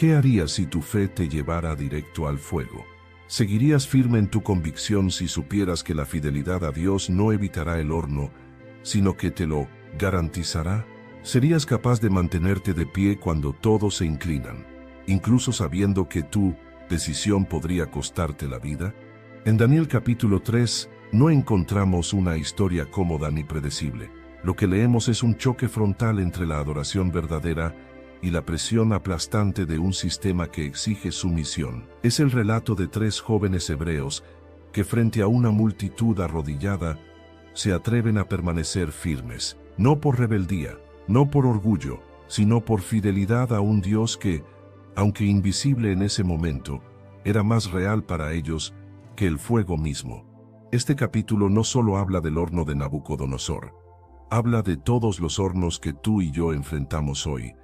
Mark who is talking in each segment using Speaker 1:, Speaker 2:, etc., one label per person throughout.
Speaker 1: ¿Qué harías si tu fe te llevara directo al fuego? ¿Seguirías firme en tu convicción si supieras que la fidelidad a Dios no evitará el horno, sino que te lo garantizará? ¿Serías capaz de mantenerte de pie cuando todos se inclinan, incluso sabiendo que tu decisión podría costarte la vida? En Daniel capítulo 3 no encontramos una historia cómoda ni predecible. Lo que leemos es un choque frontal entre la adoración verdadera y la presión aplastante de un sistema que exige sumisión. Es el relato de 3 jóvenes hebreos que frente a una multitud arrodillada se atreven a permanecer firmes, no por rebeldía, no por orgullo, sino por fidelidad a un Dios que, aunque invisible en ese momento, era más real para ellos que el fuego mismo. Este capítulo no solo habla del horno de Nabucodonosor, habla de todos los hornos que tú y yo enfrentamos hoy.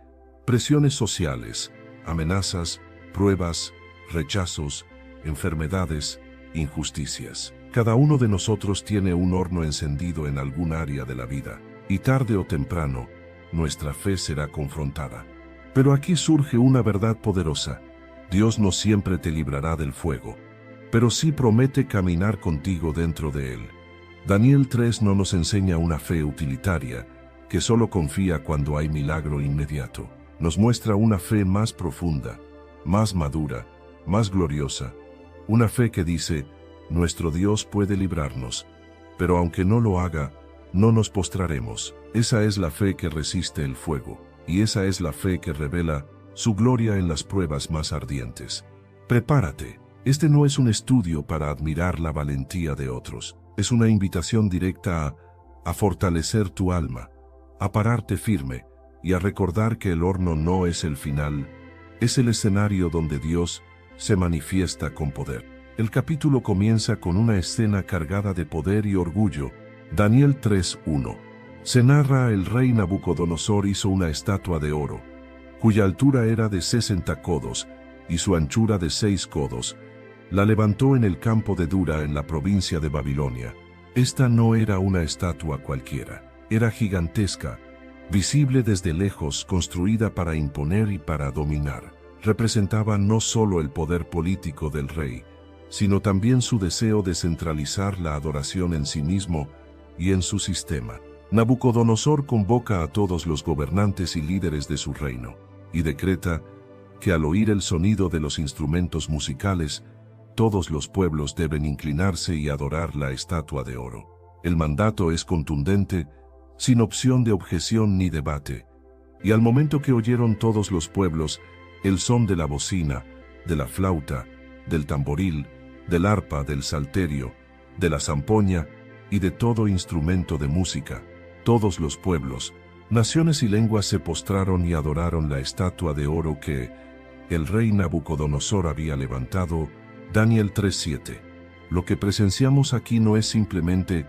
Speaker 1: Presiones sociales, amenazas, pruebas, rechazos, enfermedades, injusticias. Cada uno de nosotros tiene un horno encendido en algún área de la vida, y tarde o temprano, nuestra fe será confrontada. Pero aquí surge una verdad poderosa. Dios no siempre te librará del fuego, pero sí promete caminar contigo dentro de él. Daniel 3 no nos enseña una fe utilitaria, que solo confía cuando hay milagro inmediato. Nos muestra una fe más profunda, más madura, más gloriosa. Una fe que dice, nuestro Dios puede librarnos, pero aunque no lo haga, no nos postraremos. Esa es la fe que resiste el fuego, y esa es la fe que revela su gloria en las pruebas más ardientes. Prepárate. Este no es un estudio para admirar la valentía de otros. Es una invitación directa a fortalecer tu alma, a pararte firme, y a recordar que el horno no es el final, es el escenario donde Dios se manifiesta con poder. El capítulo comienza con una escena cargada de poder y orgullo. Daniel 3:1. Se narra el rey Nabucodonosor hizo una estatua de oro, cuya altura era de 60 codos y su anchura de 6 codos. La levantó en el campo de Dura en la provincia de Babilonia. Esta no era una estatua cualquiera, era gigantesca, visible desde lejos, construida para imponer y para dominar. Representaba no solo el poder político del rey, sino también su deseo de centralizar la adoración en sí mismo y en su sistema. Nabucodonosor convoca a todos los gobernantes y líderes de su reino, y decreta que al oír el sonido de los instrumentos musicales, todos los pueblos deben inclinarse y adorar la estatua de oro. El mandato es contundente, sin opción de objeción ni debate. Y al momento que oyeron todos los pueblos el son de la bocina, de la flauta, del tamboril, del arpa, del salterio, de la zampoña y de todo instrumento de música, todos los pueblos, naciones y lenguas se postraron y adoraron la estatua de oro que el rey Nabucodonosor había levantado. Daniel 3:7. Lo que presenciamos aquí no es simplemente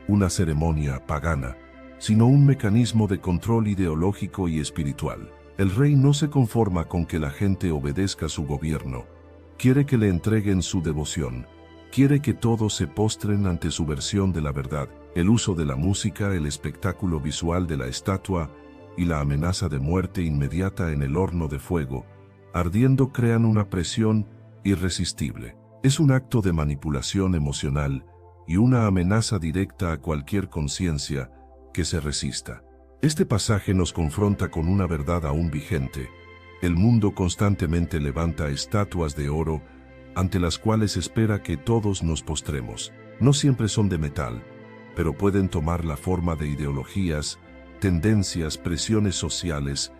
Speaker 1: una ceremonia pagana, sino un mecanismo de control ideológico y espiritual. El rey no se conforma con que la gente obedezca su gobierno, quiere que le entreguen su devoción, quiere que todos se postren ante su versión de la verdad. El uso de la música, el espectáculo visual de la estatua y la amenaza de muerte inmediata en el horno de fuego, ardiendo, crean una presión irresistible. Es un acto de manipulación emocional y una amenaza directa a cualquier conciencia que se resista. Este pasaje nos confronta con una verdad aún vigente. El mundo constantemente levanta estatuas de oro ante las cuales espera que todos nos postremos. No siempre son de metal, pero pueden tomar la forma de ideologías, tendencias, presiones sociales,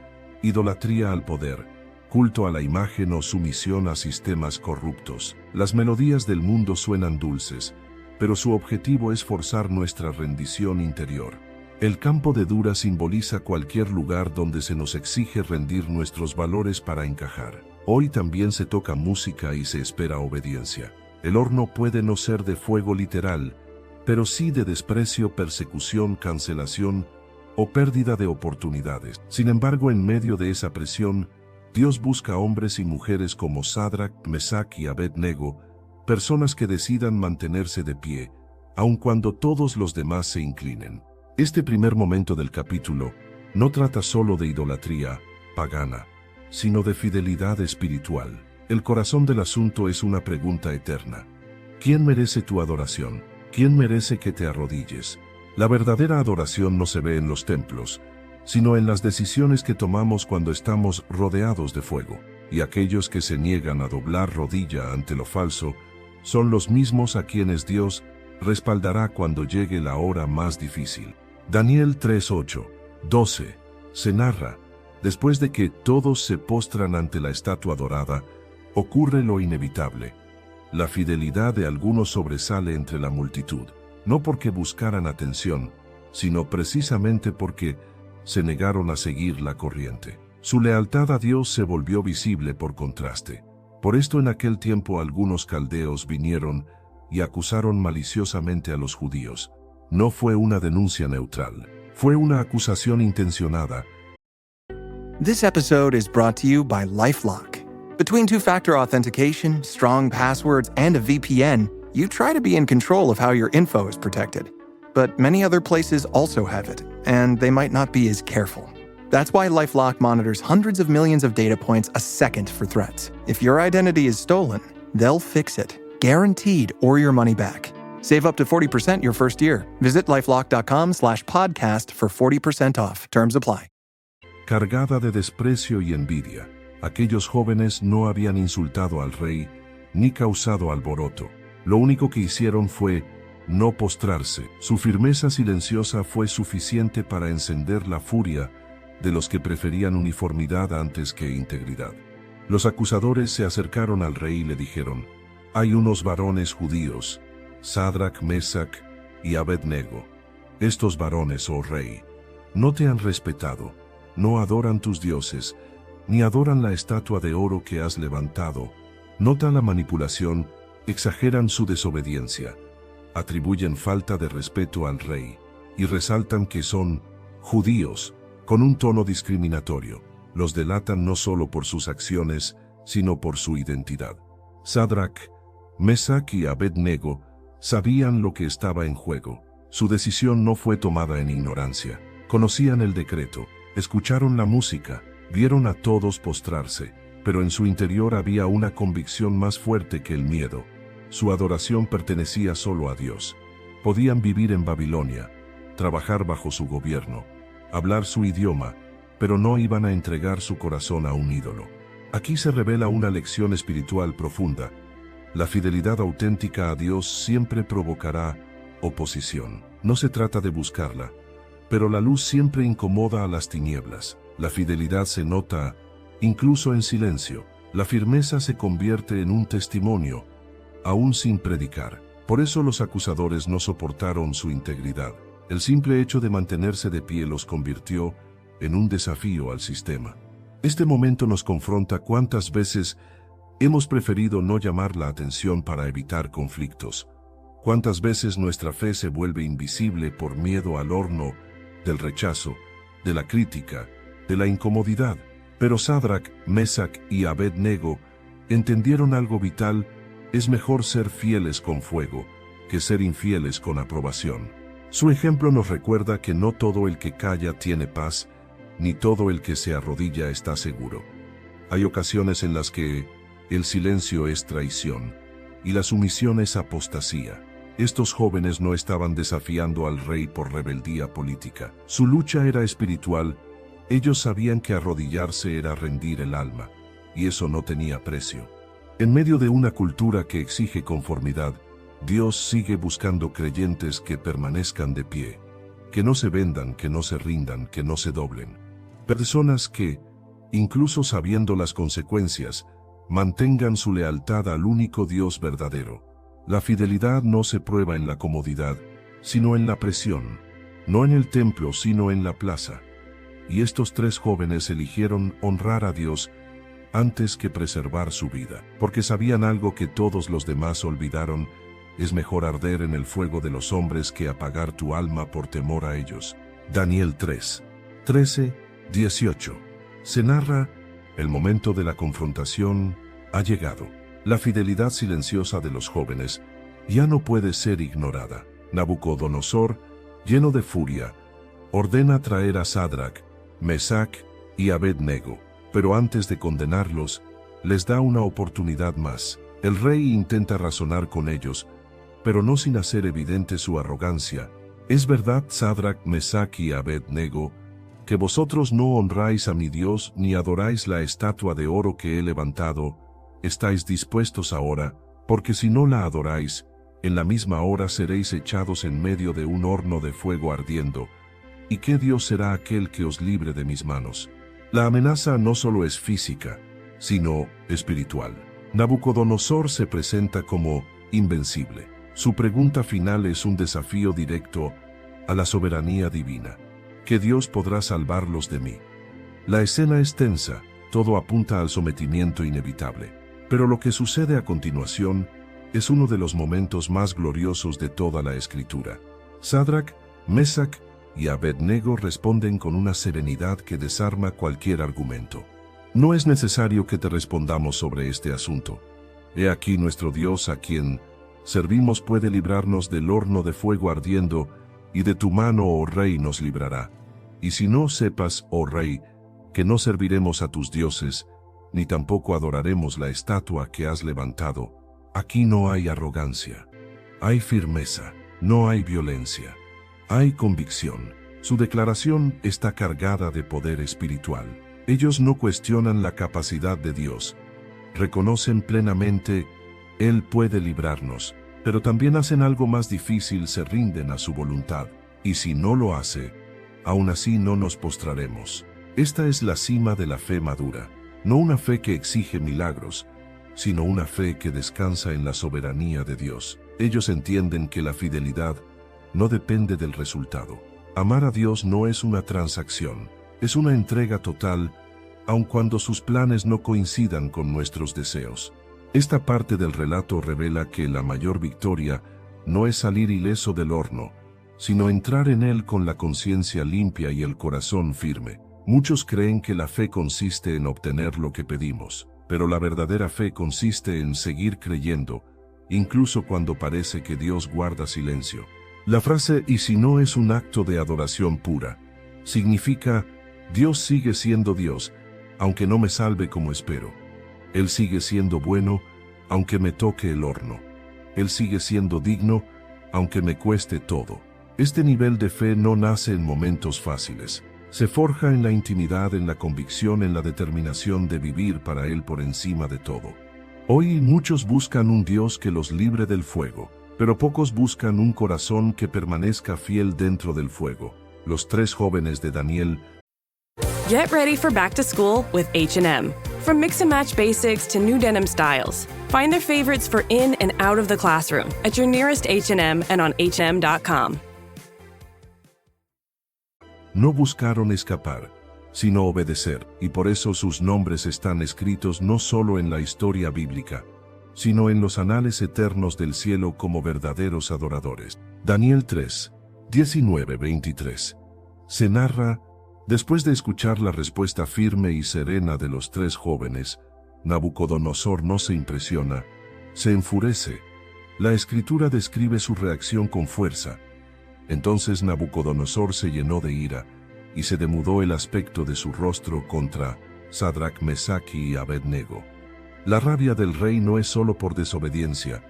Speaker 1: idolatría al poder, culto a la imagen o sumisión a sistemas corruptos. Las melodías del mundo suenan dulces, pero su objetivo es forzar nuestra rendición interior. El campo de Dura simboliza cualquier lugar donde se nos exige rendir nuestros valores para encajar. Hoy también se toca música y se espera obediencia. El horno puede no ser de fuego literal, pero sí de desprecio, persecución, cancelación o pérdida de oportunidades. Sin embargo, en medio de esa presión, Dios busca hombres y mujeres como Sadrach, Mesach y Abed-Nego, personas que decidan mantenerse de pie, aun cuando todos los demás se inclinen. Este primer momento del capítulo no trata solo de idolatría pagana, sino de fidelidad espiritual. El corazón del asunto es una pregunta eterna. ¿Quién merece tu adoración? ¿Quién merece que te arrodilles? La verdadera adoración no se ve en los templos, sino en las decisiones que tomamos cuando estamos rodeados de fuego. Y aquellos que se niegan a doblar rodilla ante lo falso son los mismos a quienes Dios respaldará cuando llegue la hora más difícil. Daniel 3:8, 12. Se narra, después de que todos se postran ante la estatua dorada, ocurre lo inevitable. La fidelidad de algunos sobresale entre la multitud, no porque buscaran atención, sino precisamente porque se negaron a seguir la corriente. Su lealtad a Dios se volvió visible por contraste. Por esto en aquel tiempo algunos caldeos vinieron y acusaron maliciosamente a los judíos. No fue una denuncia neutral, fue una acusación intencionada.
Speaker 2: This episode is brought to you by LifeLock. Between two-factor authentication, strong passwords, and a VPN, you try to be in control of how your info is protected. But many other places also have it, and they might not be as careful. That's why LifeLock monitors hundreds of millions of data points a second for threats. If your identity is stolen, they'll fix it, guaranteed, or your money back. Save up to 40% your first year. Visit lifelock.com/podcast for 40% off. Terms apply.
Speaker 1: Cargada de desprecio y envidia, aquellos jóvenes no habían insultado al rey ni causado alboroto. Lo único que hicieron fue no postrarse. Su firmeza silenciosa fue suficiente para encender la furia de los que preferían uniformidad antes que integridad. Los acusadores se acercaron al rey y le dijeron: «Hay unos varones judíos, Sadrac, Mesac y Abednego. Estos varones, oh rey, no te han respetado, no adoran tus dioses, ni adoran la estatua de oro que has levantado. Notan la manipulación, exageran su desobediencia, atribuyen falta de respeto al rey, y resaltan que son judíos, con un tono discriminatorio. Los delatan no solo por sus acciones, sino por su identidad». Sadrac, Mesac y Abednego sabían lo que estaba en juego. Su decisión no fue tomada en ignorancia. Conocían el decreto, escucharon la música, vieron a todos postrarse, pero en su interior había una convicción más fuerte que el miedo. Su adoración pertenecía solo a Dios. Podían vivir en Babilonia, trabajar bajo su gobierno, hablar su idioma, pero no iban a entregar su corazón a un ídolo. Aquí se revela una lección espiritual profunda. La fidelidad auténtica a Dios siempre provocará oposición. No se trata de buscarla, pero la luz siempre incomoda a las tinieblas. La fidelidad se nota incluso en silencio. La firmeza se convierte en un testimonio, aún sin predicar. Por eso los acusadores no soportaron su integridad. El simple hecho de mantenerse de pie los convirtió en un desafío al sistema. Este momento nos confronta cuántas veces hemos preferido no llamar la atención para evitar conflictos. Cuántas veces nuestra fe se vuelve invisible por miedo al horno del rechazo, de la crítica, de la incomodidad. Pero Sadrac, Mesac y Abednego entendieron algo vital: es mejor ser fieles con fuego que ser infieles con aprobación. Su ejemplo nos recuerda que no todo el que calla tiene paz, ni todo el que se arrodilla está seguro. Hay ocasiones en las que el silencio es traición y la sumisión es apostasía. Estos jóvenes no estaban desafiando al rey por rebeldía política. Su lucha era espiritual. Ellos sabían que arrodillarse era rendir el alma, y eso no tenía precio. En medio de una cultura que exige conformidad, Dios sigue buscando creyentes que permanezcan de pie, que no se vendan, que no se rindan, que no se doblen. Personas que, incluso sabiendo las consecuencias, mantengan su lealtad al único Dios verdadero. La fidelidad no se prueba en la comodidad, sino en la presión, no en el templo, sino en la plaza. Y estos tres jóvenes eligieron honrar a Dios antes que preservar su vida, porque sabían algo que todos los demás olvidaron: es mejor arder en el fuego de los hombres que apagar tu alma por temor a ellos. Daniel 3, 13, 18. Se narra: el momento de la confrontación ha llegado. La fidelidad silenciosa de los jóvenes ya no puede ser ignorada. Nabucodonosor, lleno de furia, ordena traer a Sadrac, Mesac y Abednego. pero antes de condenarlos, les da una oportunidad más. El rey intenta razonar con ellos, pero no sin hacer evidente su arrogancia. ¿Es verdad, Sadrach, Mesach y Abed-nego, que vosotros no honráis a mi Dios ni adoráis la estatua de oro que he levantado? ¿Estáis dispuestos ahora? Porque si no la adoráis, en la misma hora seréis echados en medio de un horno de fuego ardiendo. ¿Y qué Dios será aquel que os libre de mis manos? La amenaza no solo es física, sino espiritual. Nabucodonosor se presenta como invencible. Su pregunta final es un desafío directo a la soberanía divina. ¿Qué Dios podrá salvarlos de mí? La escena es tensa, todo apunta al sometimiento inevitable. Pero lo que sucede a continuación es uno de los momentos más gloriosos de toda la Escritura. Sadrach, Mesach y Abed-nego responden con una serenidad que desarma cualquier argumento. No es necesario que te respondamos sobre este asunto. He aquí nuestro Dios a quien servimos puede librarnos del horno de fuego ardiendo, y de tu mano, oh rey, nos librará. Y si no sepas, oh rey, que no serviremos a tus dioses, ni tampoco adoraremos la estatua que has levantado. Aquí no hay arrogancia, hay firmeza, no hay violencia, hay convicción. Su declaración está cargada de poder espiritual. Ellos no cuestionan la capacidad de Dios, reconocen plenamente, Él puede librarnos, pero también hacen algo más difícil, se rinden a su voluntad, y si no lo hace, aún así no nos postraremos. Esta es la cima de la fe madura, no una fe que exige milagros, sino una fe que descansa en la soberanía de Dios. Ellos entienden que la fidelidad no depende del resultado. Amar a Dios no es una transacción, es una entrega total, aun cuando sus planes no coincidan con nuestros deseos. Esta parte del relato revela que la mayor victoria no es salir ileso del horno, sino entrar en él con la conciencia limpia y el corazón firme. Muchos creen que la fe consiste en obtener lo que pedimos, pero la verdadera fe consiste en seguir creyendo, incluso cuando parece que Dios guarda silencio. La frase "y si no" es un acto de adoración pura. Significa, Dios sigue siendo Dios, aunque no me salve como espero. Él sigue siendo bueno, aunque me toque el horno. Él sigue siendo digno, aunque me cueste todo. Este nivel de fe no nace en momentos fáciles. Se forja en la intimidad, en la convicción, en la determinación de vivir para Él por encima de todo. Hoy muchos buscan un Dios que los libre del fuego, pero pocos buscan un corazón que permanezca fiel dentro del fuego. Los tres jóvenes de Daniel.
Speaker 3: Get ready for back to school with H&M. From mix and match basics to new denim styles, find their favorites for in and out of the classroom at your nearest H&M and on hm.com.
Speaker 1: No buscaron escapar, sino obedecer, y por eso sus nombres están escritos no solo en la historia bíblica, sino en los anales eternos del cielo como verdaderos adoradores. Daniel 3, 19-23. Se narra: después de escuchar la respuesta firme y serena de los tres jóvenes, Nabucodonosor no se impresiona, se enfurece. La escritura describe su reacción con fuerza. Entonces Nabucodonosor se llenó de ira, y se demudó el aspecto de su rostro contra Sadrach, Mesach y Abed-nego. La rabia del rey no es solo por desobediencia,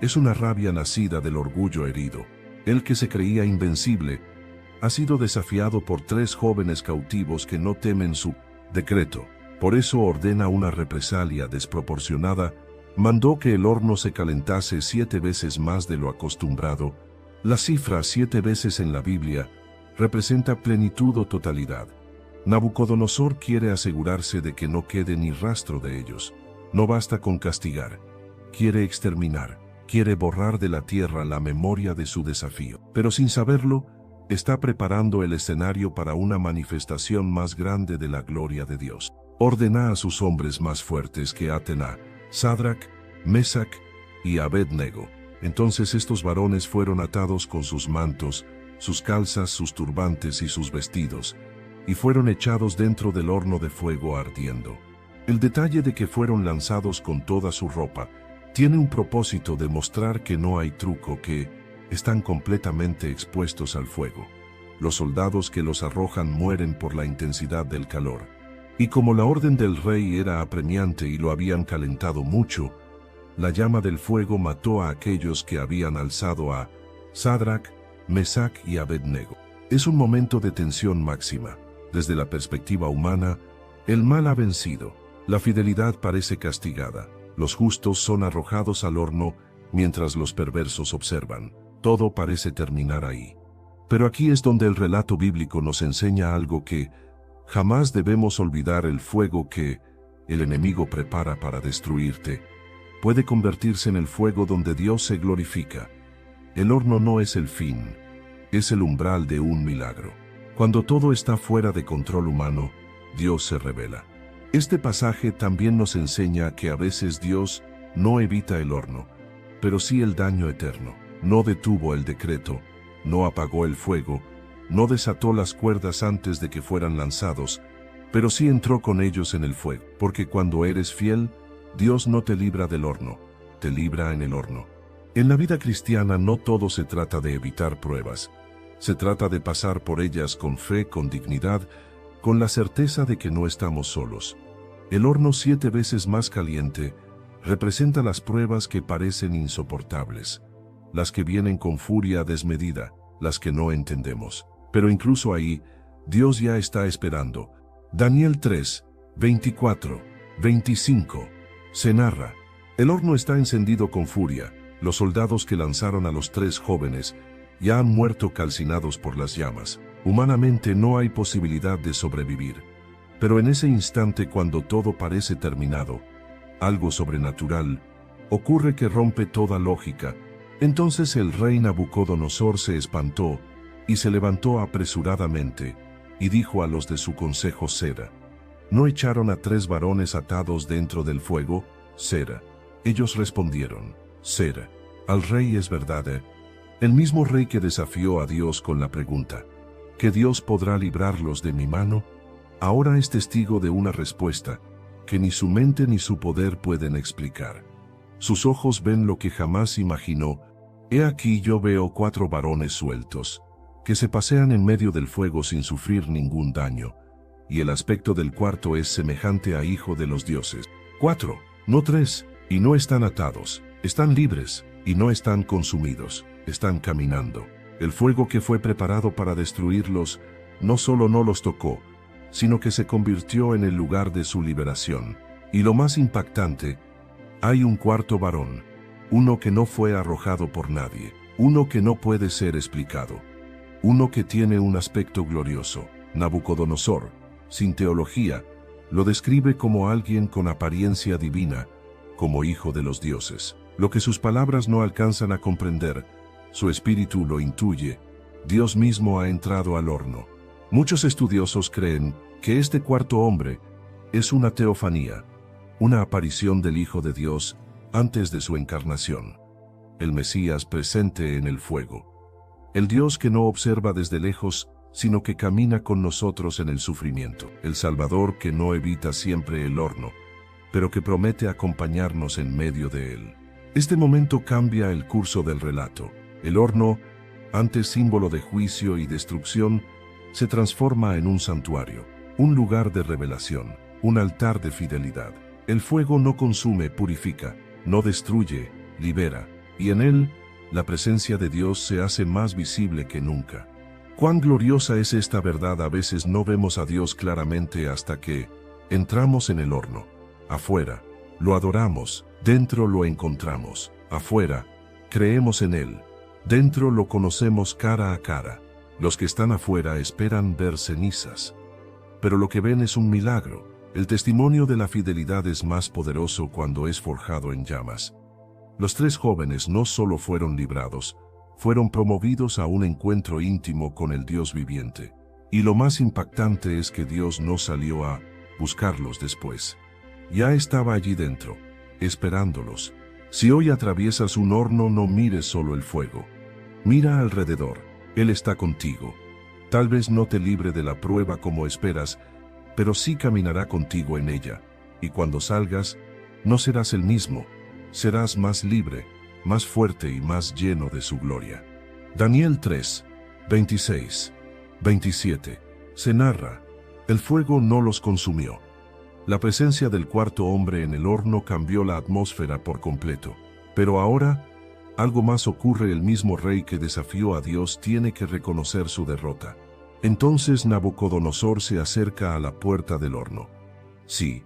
Speaker 1: es una rabia nacida del orgullo herido. Él, que se creía invencible, ha sido desafiado por tres jóvenes cautivos que no temen su decreto. Por eso ordena una represalia desproporcionada, mandó que el horno se calentase 7 veces más de lo acostumbrado. La cifra 7 veces en la Biblia representa plenitud o totalidad. Nabucodonosor quiere asegurarse de que no quede ni rastro de ellos. No basta con castigar, quiere exterminar, quiere borrar de la tierra la memoria de su desafío. Pero sin saberlo, está preparando el escenario para una manifestación más grande de la gloria de Dios. Ordena a sus hombres más fuertes que aten a Sadrach, Mesach y Abed-nego. Entonces estos varones fueron atados con sus mantos, sus calzas, sus turbantes y sus vestidos, y fueron echados dentro del horno de fuego ardiendo. El detalle de que fueron lanzados con toda su ropa tiene un propósito de mostrar que no hay truco, que están completamente expuestos al fuego. Los soldados que los arrojan mueren por la intensidad del calor. Y como la orden del rey era apremiante y lo habían calentado mucho, la llama del fuego mató a aquellos que habían alzado a Sadrach, Mesach y Abednego. Es un momento de tensión máxima. Desde la perspectiva humana, el mal ha vencido, la fidelidad parece castigada, los justos son arrojados al horno, mientras los perversos observan. Todo parece terminar ahí. Pero aquí es donde el relato bíblico nos enseña algo que jamás debemos olvidar: el fuego que el enemigo prepara para destruirte puede convertirse en el fuego donde Dios se glorifica. El horno no es el fin, es el umbral de un milagro. Cuando todo está fuera de control humano, Dios se revela. Este pasaje también nos enseña que a veces Dios no evita el horno, pero sí el daño eterno. No detuvo el decreto, no apagó el fuego, no desató las cuerdas antes de que fueran lanzados, pero sí entró con ellos en el fuego. Porque cuando eres fiel, Dios no te libra del horno, te libra en el horno. En la vida cristiana no todo se trata de evitar pruebas. Se trata de pasar por ellas con fe, con dignidad, con la certeza de que no estamos solos. El horno 7 veces más caliente representa las pruebas que parecen insoportables, las que vienen con furia desmedida, las que no entendemos. Pero incluso ahí, Dios ya está esperando. Daniel 3, 24, 25. Se narra: el horno está encendido con furia, los soldados que lanzaron a los 3 jóvenes ya han muerto calcinados por las llamas. Humanamente no hay posibilidad de sobrevivir. Pero en ese instante, cuando todo parece terminado, algo sobrenatural ocurre que rompe toda lógica. Entonces el rey Nabucodonosor se espantó y se levantó apresuradamente y dijo a los de su consejo: Sera, ¿no echaron a 3 varones atados dentro del fuego? Sera. Ellos respondieron: Sera, al rey es verdad. El mismo rey que desafió a Dios con la pregunta: ¿que Dios podrá librarlos de mi mano? Ahora es testigo de una respuesta que ni su mente ni su poder pueden explicar. Sus ojos ven lo que jamás imaginó. He aquí yo veo 4 varones sueltos, que se pasean en medio del fuego sin sufrir ningún daño, y el aspecto del cuarto es semejante a hijo de los dioses. 4, no 3, y no están atados, están libres, y no están consumidos, están caminando. El fuego que fue preparado para destruirlos no solo no los tocó, sino que se convirtió en el lugar de su liberación. Y lo más impactante, hay un cuarto varón, uno que no fue arrojado por nadie, uno que no puede ser explicado, uno que tiene un aspecto glorioso. Nabucodonosor, sin teología, lo describe como alguien con apariencia divina, como hijo de los dioses. Lo que sus palabras no alcanzan a comprender, su espíritu lo intuye. Dios mismo ha entrado al horno. Muchos estudiosos creen que este cuarto hombre es una teofanía, una aparición del Hijo de Dios antes de su encarnación, el Mesías presente en el fuego, el Dios que no observa desde lejos, sino que camina con nosotros en el sufrimiento, el Salvador que no evita siempre el horno, pero que promete acompañarnos en medio de él. Este momento cambia el curso del relato. El horno, antes símbolo de juicio y destrucción, se transforma en un santuario, un lugar de revelación, un altar de fidelidad. El fuego no consume, purifica, no destruye, libera, y en él, la presencia de Dios se hace más visible que nunca. Cuán gloriosa es esta verdad. A veces no vemos a Dios claramente hasta que entramos en el horno. Afuera, lo adoramos, dentro lo encontramos. Afuera, creemos en Él, dentro lo conocemos cara a cara. Los que están afuera esperan ver cenizas, pero lo que ven es un milagro. El testimonio de la fidelidad es más poderoso cuando es forjado en llamas. Los 3 jóvenes no solo fueron librados, fueron promovidos a un encuentro íntimo con el Dios viviente. Y lo más impactante es que Dios no salió a buscarlos después. Ya estaba allí dentro, esperándolos. Si hoy atraviesas un horno, no mires solo el fuego. Mira alrededor, Él está contigo. Tal vez no te libre de la prueba como esperas, pero sí caminará contigo en ella. Y cuando salgas, no serás el mismo, serás más libre, más fuerte y más lleno de su gloria. Daniel 3, 26, 27. Se narra: El fuego no los consumió. La presencia del cuarto hombre en el horno cambió la atmósfera por completo. Pero ahora, algo más ocurre. El mismo rey que desafió a Dios tiene que reconocer su derrota. Entonces Nabucodonosor se acerca a la puerta del horno. Sí,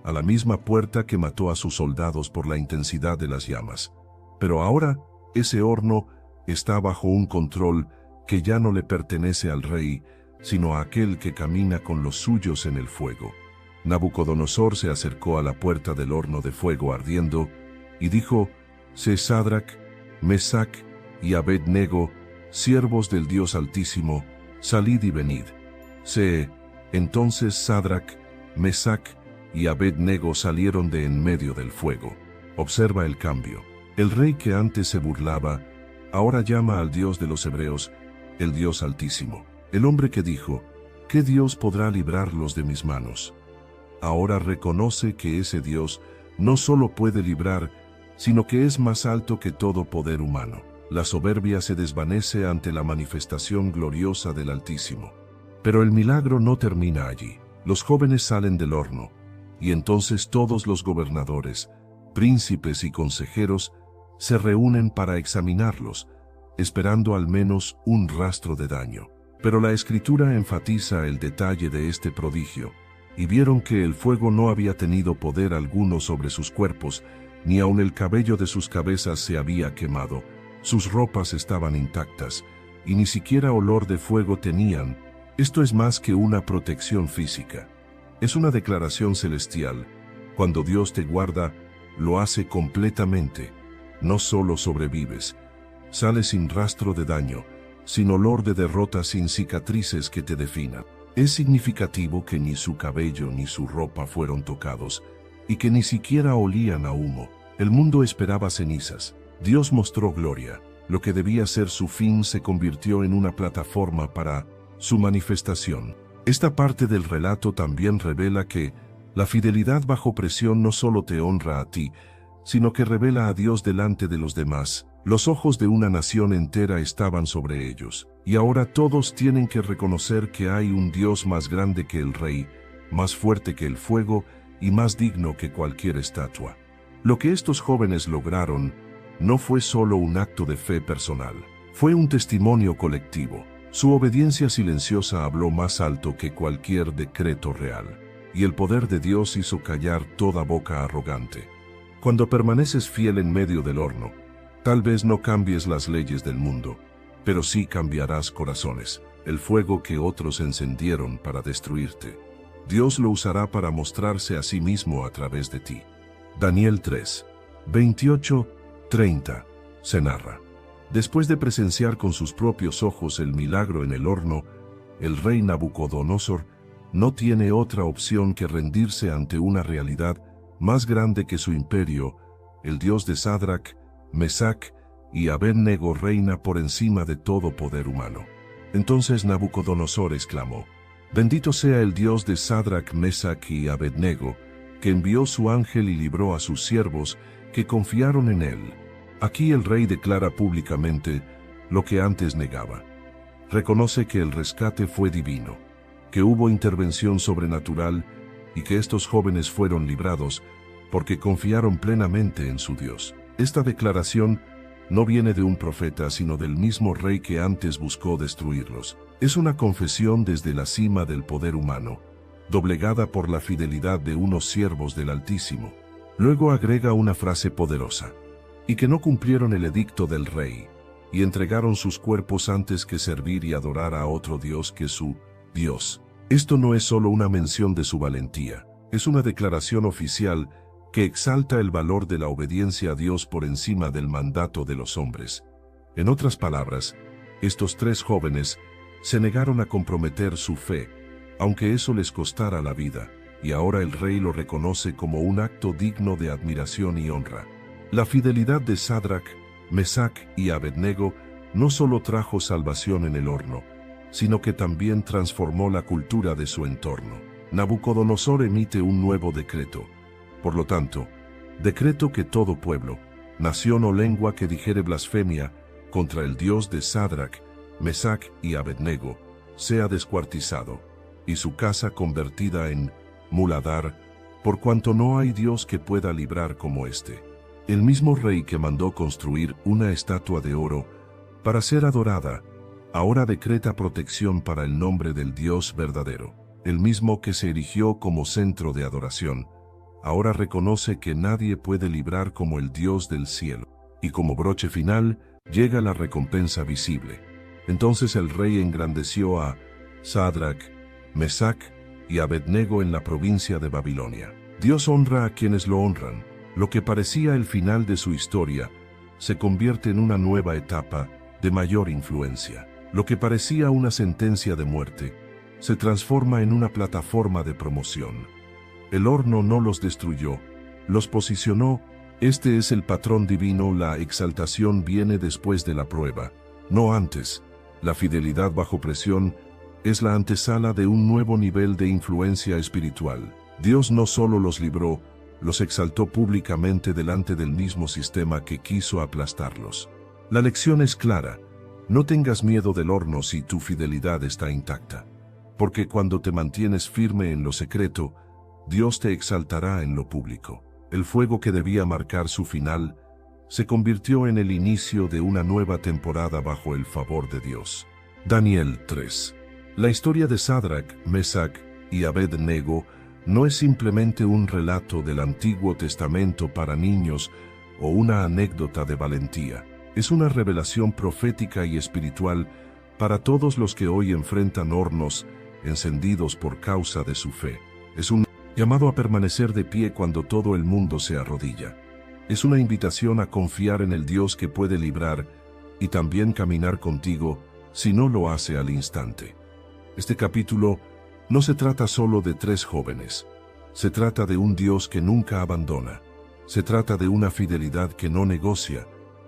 Speaker 1: a la misma puerta que mató a sus soldados por la intensidad de las llamas. Pero ahora, ese horno está bajo un control que ya no le pertenece al rey, sino a aquel que camina con los suyos en el fuego. Nabucodonosor se acercó a la puerta del horno de fuego ardiendo y dijo: «Sé Sadrac, Mesac y Abed-nego, siervos del Dios Altísimo, salid y venid». Entonces Sadrac, Mesac y Abed-nego salieron de en medio del fuego. Observa el cambio. El rey que antes se burlaba, ahora llama al Dios de los hebreos, el Dios Altísimo. El hombre que dijo: «¿Qué Dios podrá librarlos de mis manos?», ahora reconoce que ese Dios no solo puede librar, sino que es más alto que todo poder humano. La soberbia se desvanece ante la manifestación gloriosa del Altísimo. Pero el milagro no termina allí. Los jóvenes salen del horno, y entonces todos los gobernadores, príncipes y consejeros se reúnen para examinarlos, esperando al menos un rastro de daño. Pero la Escritura enfatiza el detalle de este prodigio, y vieron que el fuego no había tenido poder alguno sobre sus cuerpos, ni aun el cabello de sus cabezas se había quemado, sus ropas estaban intactas, y ni siquiera olor de fuego tenían. Esto es más que una protección física. Es una declaración celestial. Cuando Dios te guarda, lo hace completamente. No solo sobrevives, sales sin rastro de daño, sin olor de derrota, sin cicatrices que te definan. Es significativo que ni su cabello ni su ropa fueron tocados, y que ni siquiera olían a humo. El mundo esperaba cenizas. Dios mostró gloria. Lo que debía ser su fin se convirtió en una plataforma para su manifestación. Esta parte del relato también revela que la fidelidad bajo presión no solo te honra a ti, sino que revela a Dios delante de los demás. Los ojos de una nación entera estaban sobre ellos, y ahora todos tienen que reconocer que hay un Dios más grande que el rey, más fuerte que el fuego y más digno que cualquier estatua. Lo que estos jóvenes lograron no fue solo un acto de fe personal, fue un testimonio colectivo. Su obediencia silenciosa habló más alto que cualquier decreto real, y el poder de Dios hizo callar toda boca arrogante. Cuando permaneces fiel en medio del horno, tal vez no cambies las leyes del mundo, pero sí cambiarás corazones, el fuego que otros encendieron para destruirte. Dios lo usará para mostrarse a sí mismo a través de ti. Daniel 3, 28-30, se narra. Después de presenciar con sus propios ojos el milagro en el horno, el rey Nabucodonosor no tiene otra opción que rendirse ante una realidad más grande que su imperio. El Dios de Sadrac, Mesac y Abed-nego reina por encima de todo poder humano. Entonces Nabucodonosor exclamó: «Bendito sea el Dios de Sadrac, Mesac y Abed-nego, que envió su ángel y libró a sus siervos que confiaron en él». Aquí el rey declara públicamente lo que antes negaba. Reconoce que el rescate fue divino, que hubo intervención sobrenatural y que estos jóvenes fueron librados porque confiaron plenamente en su Dios. Esta declaración no viene de un profeta, sino del mismo rey que antes buscó destruirlos. Es una confesión desde la cima del poder humano, doblegada por la fidelidad de unos siervos del Altísimo. Luego agrega una frase poderosa: «y que no cumplieron el edicto del rey, y entregaron sus cuerpos antes que servir y adorar a otro Dios que su Dios». Esto no es solo una mención de su valentía, es una declaración oficial que exalta el valor de la obediencia a Dios por encima del mandato de los hombres. En otras palabras, estos tres jóvenes se negaron a comprometer su fe, aunque eso les costara la vida, y ahora el rey lo reconoce como un acto digno de admiración y honra. La fidelidad de Sadrac, Mesac y Abed-nego no solo trajo salvación en el horno, sino que también transformó la cultura de su entorno. Nabucodonosor emite un nuevo decreto. Por lo tanto, decreto que todo pueblo, nación o lengua que dijere blasfemia contra el Dios de Sadrac, Mesac y Abed-nego sea descuartizado. y su casa convertida en muladar, por cuanto no hay Dios que pueda librar como éste. El mismo rey que mandó construir una estatua de oro para ser adorada, ahora decreta protección para el nombre del Dios verdadero. El mismo que se erigió como centro de adoración, ahora reconoce que nadie puede librar como el Dios del cielo. Y como broche final, llega la recompensa visible. Entonces el rey engrandeció a Sadrach, Mesach y Abednego en la provincia de Babilonia. Dios honra a quienes lo honran. Lo que parecía el final de su historia se convierte en una nueva etapa de mayor influencia. Lo que parecía una sentencia de muerte se transforma en una plataforma de promoción. El horno no los destruyó, los posicionó. Este es el patrón divino. La exaltación viene después de la prueba, no antes. La fidelidad bajo presión es la antesala de un nuevo nivel de influencia espiritual. Dios no solo los libró, los exaltó públicamente delante del mismo sistema que quiso aplastarlos. La lección es clara: no tengas miedo del horno si tu fidelidad está intacta, porque cuando te mantienes firme en lo secreto, Dios te exaltará en lo público. El fuego que debía marcar su final se convirtió en el inicio de una nueva temporada bajo el favor de Dios. Daniel 3. La historia de Sadrach, Mesach y Abednego no es simplemente un relato del Antiguo Testamento para niños o una anécdota de valentía. Es una revelación profética y espiritual para todos los que hoy enfrentan hornos encendidos por causa de su fe. Es un llamado a permanecer de pie cuando todo el mundo se arrodilla. Es una invitación a confiar en el Dios que puede librar y también caminar contigo si no lo hace al instante. Este capítulo no se trata solo de 3 jóvenes. Se trata de un Dios que nunca abandona. Se trata de una fidelidad que no negocia,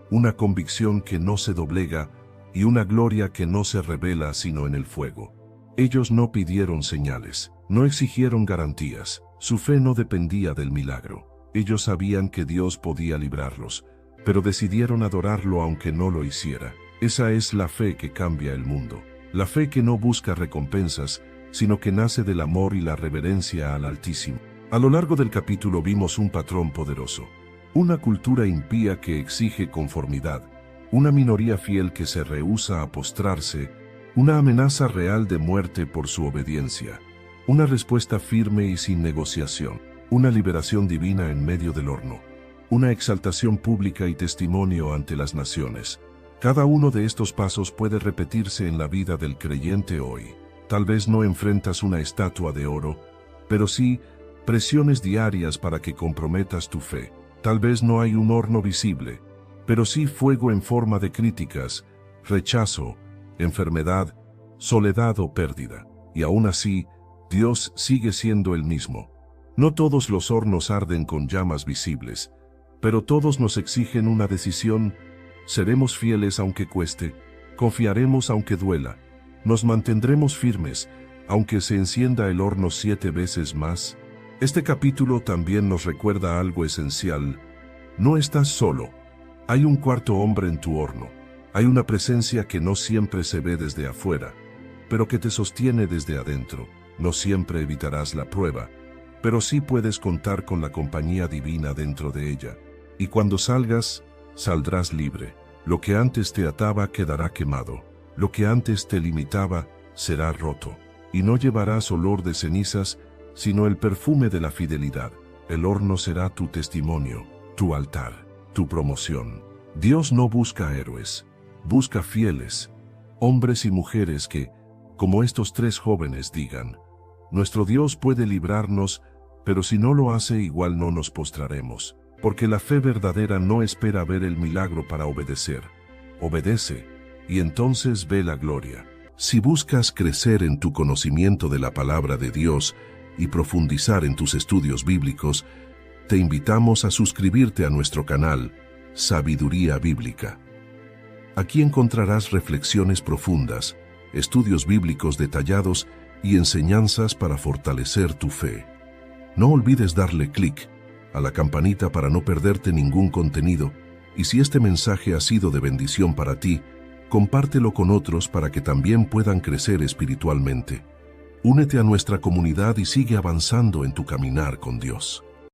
Speaker 1: una convicción que no se doblega y una gloria que no se revela sino en el fuego. Ellos no pidieron señales, no exigieron garantías. Su fe no dependía del milagro. Ellos sabían que Dios podía librarlos, pero decidieron adorarlo aunque no lo hiciera. Esa es la fe que cambia el mundo. La fe que no busca recompensas, sino que nace del amor y la reverencia al Altísimo. A lo largo del capítulo vimos un patrón poderoso. Una cultura impía que exige conformidad, una minoría fiel que se rehúsa a postrarse, una amenaza real de muerte por su obediencia, una respuesta firme y sin negociación, una liberación divina en medio del horno, una exaltación pública y testimonio ante las naciones. Cada uno de estos pasos puede repetirse en la vida del creyente hoy. Tal vez no enfrentas una estatua de oro, pero sí presiones diarias para que comprometas tu fe. Tal vez no hay un horno visible, pero sí fuego en forma de críticas, rechazo, enfermedad, soledad o pérdida. Y aún así, Dios sigue siendo el mismo. No todos los hornos arden con llamas visibles, pero todos nos exigen una decisión. Seremos fieles aunque cueste, confiaremos aunque duela, nos mantendremos firmes, aunque se encienda el horno 7 veces más. Este capítulo también nos recuerda algo esencial. No estás solo. Hay un cuarto hombre en tu horno. Hay una presencia que no siempre se ve desde afuera, pero que te sostiene desde adentro. No siempre evitarás la prueba, pero sí puedes contar con la compañía divina dentro de ella. Y cuando salgas, saldrás libre. Lo que antes te ataba quedará quemado. Lo que antes te limitaba será roto. Y no llevarás olor de cenizas, sino el perfume de la fidelidad. El horno será tu testimonio, tu altar, tu promoción. Dios no busca héroes, busca fieles, hombres y mujeres que, como estos 3 jóvenes, digan: nuestro Dios puede librarnos, pero si no lo hace, igual no nos postraremos. Porque la fe verdadera no espera ver el milagro para obedecer. Obedece, y entonces ve la gloria. Si buscas crecer en tu conocimiento de la palabra de Dios y profundizar en tus estudios bíblicos, te invitamos a suscribirte a nuestro canal, Sabiduría Bíblica. Aquí encontrarás reflexiones profundas, estudios bíblicos detallados y enseñanzas para fortalecer tu fe. No olvides darle clic a la campanita para no perderte ningún contenido, y si este mensaje ha sido de bendición para ti, compártelo con otros para que también puedan crecer espiritualmente. Únete a nuestra comunidad y sigue avanzando en tu caminar con Dios.